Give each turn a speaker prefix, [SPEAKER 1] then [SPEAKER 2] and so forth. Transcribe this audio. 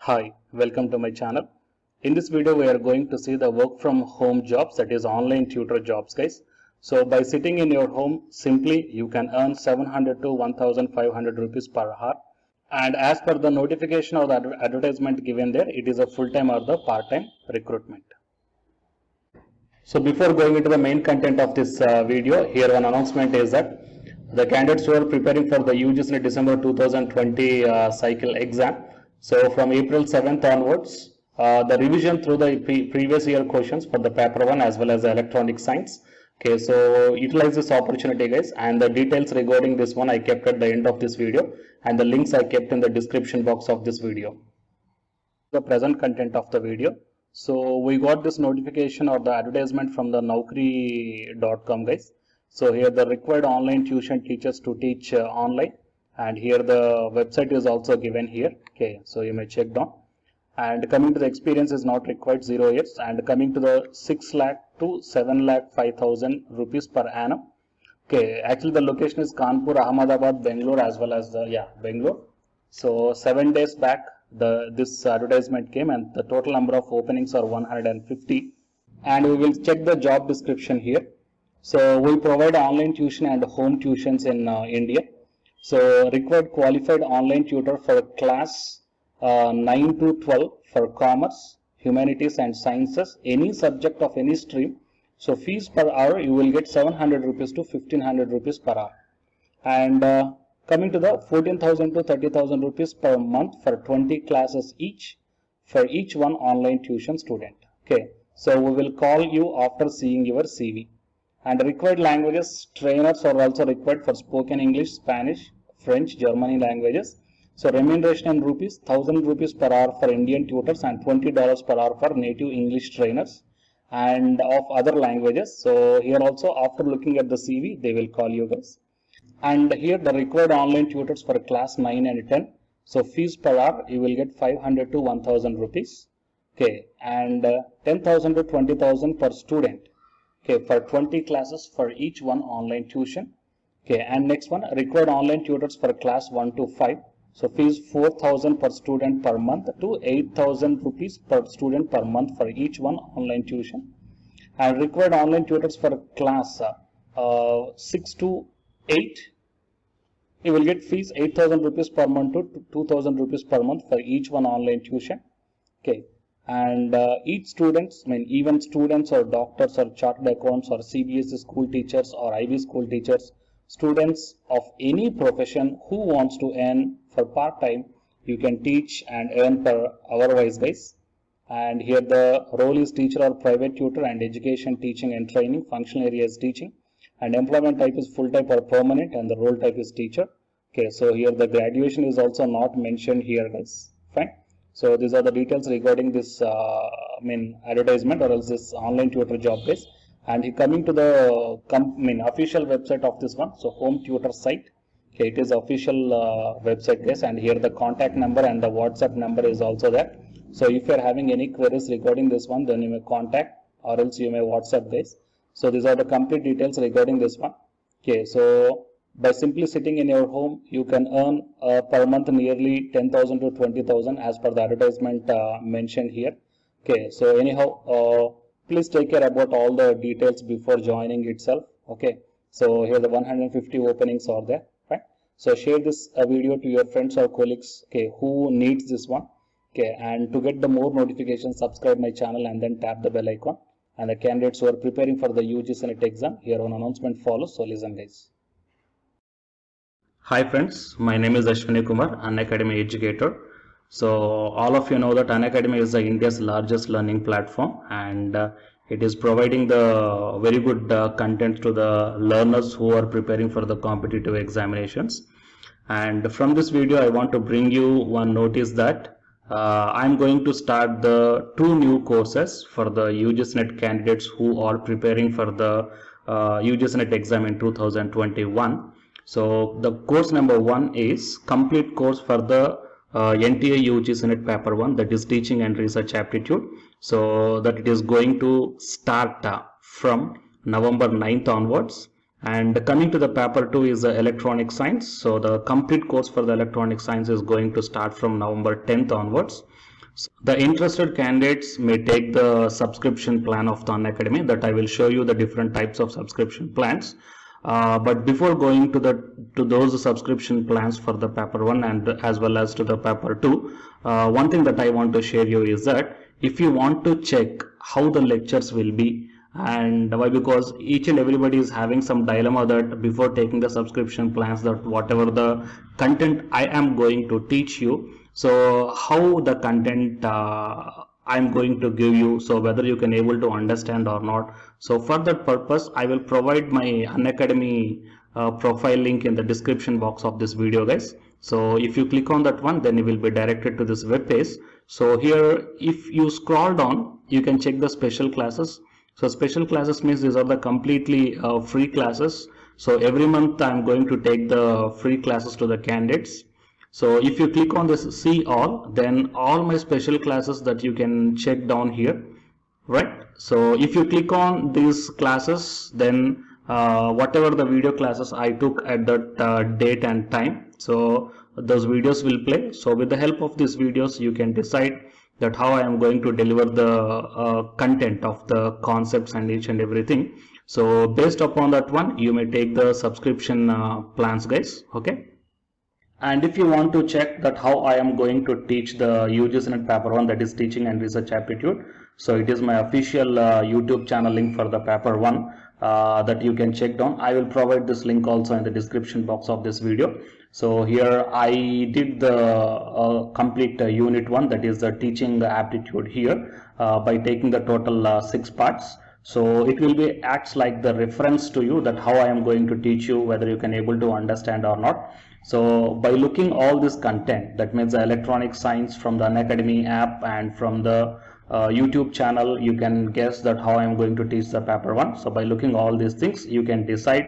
[SPEAKER 1] Hi, welcome to my channel. In this video, we are going to see the work from home jobs, that is online tutor jobs, guys. So by sitting in your home, simply you can earn 700 to 1500 rupees per hour. And as per the notification or the advertisement given there, it is a full-time or the part-time recruitment. So before going into the main content of this video, here one announcement is that the candidates who are preparing for the UGC December 2020 cycle exam. So from April 7th onwards, the revision through the previous year questions for the paper 1 as well as the electronic science. Okay, so utilize this opportunity, guys, and the details regarding this one I kept at the end of this video, and the links I kept in the description box of this video. The present content of the video. So we got this notification or the advertisement from the Naukri.com, guys. So here the required online tuition teachers to teach online, and here the website is also given here. Okay, so you may check down. And coming to the experience is not required, 0 years, and coming to the 6 lakh to 7 lakh 5,000 rupees per annum. Okay, actually the location is Kanpur, Ahmedabad, Bangalore, as well as the Bangalore. So 7 days back this advertisement came, and the total number of openings are 150, and we will check the job description here. So we provide online tuition and home tuitions in India. So required qualified online tutor for class 9 to 12 for commerce, humanities and sciences, any subject of any stream. So fees per hour you will get 700 rupees to 1500 rupees per hour. And coming to the 14,000 to 30,000 rupees per month for 20 classes each for each one online tuition student. Okay, so we will call you after seeing your CV. And required languages, trainers are also required for spoken English, Spanish, French, German languages. So remuneration in rupees, 1000 rupees per hour for Indian tutors and $20 per hour for native English trainers and of other languages. So here also after looking at the CV, they will call you guys. And here the required online tutors for class 9 and 10. So fees per hour you will get 500 to 1000 rupees. Okay, and 10,000 to 20,000 per student. Okay, for 20 classes for each one online tuition. Okay, and next one, required online tutors for class 1 to 5. So fees 4,000 per student per month to 8,000 rupees per student per month for each one online tuition. And required online tutors for class 6 to 8. You will get fees 8,000 rupees per month to 2,000 rupees per month for each one online tuition. Okay. And each students, even students or doctors or chartered accountants or CBSE school teachers or IB school teachers, students of any profession who wants to earn for part-time, you can teach and earn per hour wise, guys. And here the role is teacher or private tutor, and education, teaching and training, functional area is teaching, and employment type is full-time or permanent, and the role type is teacher. Okay, so here the graduation is also not mentioned here, guys. Fine. So these are the details regarding this advertisement or else this online tutor job base. And coming to the official website of this one, so home tutor site. Okay, it is official website, guys, and here the contact number and the WhatsApp number is also there. So if you are having any queries regarding this one, then you may contact or else you may WhatsApp, guys. So these are the complete details regarding this one. Okay, so by simply sitting in your home, you can earn per month nearly 10,000 to 20,000 as per the advertisement mentioned here. Okay, so anyhow, please take care about all the details before joining itself. Okay, so here the 150 openings are there. Right? So share this video to your friends or colleagues, okay, who needs this one. Okay, and to get the more notifications, subscribe my channel and then tap the bell icon. And the candidates who are preparing for the UGC NET exam, here one announcement follows. So listen, guys. Hi friends, my name is Ashwini Kumar, Unacademy educator. So all of you know that Unacademy is India's largest learning platform, and it is providing the very good content to the learners who are preparing for the competitive examinations. And from this video I want to bring you one notice that I'm going to start the 2 new courses for the UGC NET candidates who are preparing for the UGC NET exam in 2021. So the course number 1 is complete course for the NTA UGC NET paper 1, that is teaching and research aptitude. So that it is going to start from November 9th onwards. And coming to the paper 2 is the electronic science. So the complete course for the electronic science is going to start from November 10th onwards. The interested candidates may take the subscription plan of the Unacademy, that I will show you the different types of subscription plans. But before going to those subscription plans for the paper 1 and as well as to the paper 2, one thing that I want to share you is that if you want to check how the lectures will be, and why, because each and everybody is having some dilemma that before taking the subscription plans, that whatever the content I am going to teach you, so how the content I'm going to give you, so whether you can able to understand or not. So for that purpose, I will provide my Unacademy profile link in the description box of this video, guys. So if you click on that one, then you will be directed to this web page. So here, if you scroll down, you can check the special classes. So special classes means these are the completely free classes. So every month I'm going to take the free classes to the candidates. So if you click on this see all, then all my special classes that you can check down here, right? So if you click on these classes, then whatever the video classes I took at that date and time, so those videos will play. So with the help of these videos, you can decide that how I am going to deliver the content of the concepts and each and everything. So based upon that one, you may take the subscription plans, guys. Okay. And if you want to check that how I am going to teach the UGC NET paper 1, that is teaching and research aptitude, so it is my official YouTube channel link for the paper 1 that you can check down. I will provide this link also in the description box of this video. So here I did the complete unit 1, that is the teaching aptitude here by taking the total 6 parts. So it will be acts like the reference to you that how I am going to teach you, whether you can able to understand or not. So by looking all this content, that means the electronic science from the Unacademy app and from the YouTube channel, you can guess that how I am going to teach the paper 1. So by looking all these things, you can decide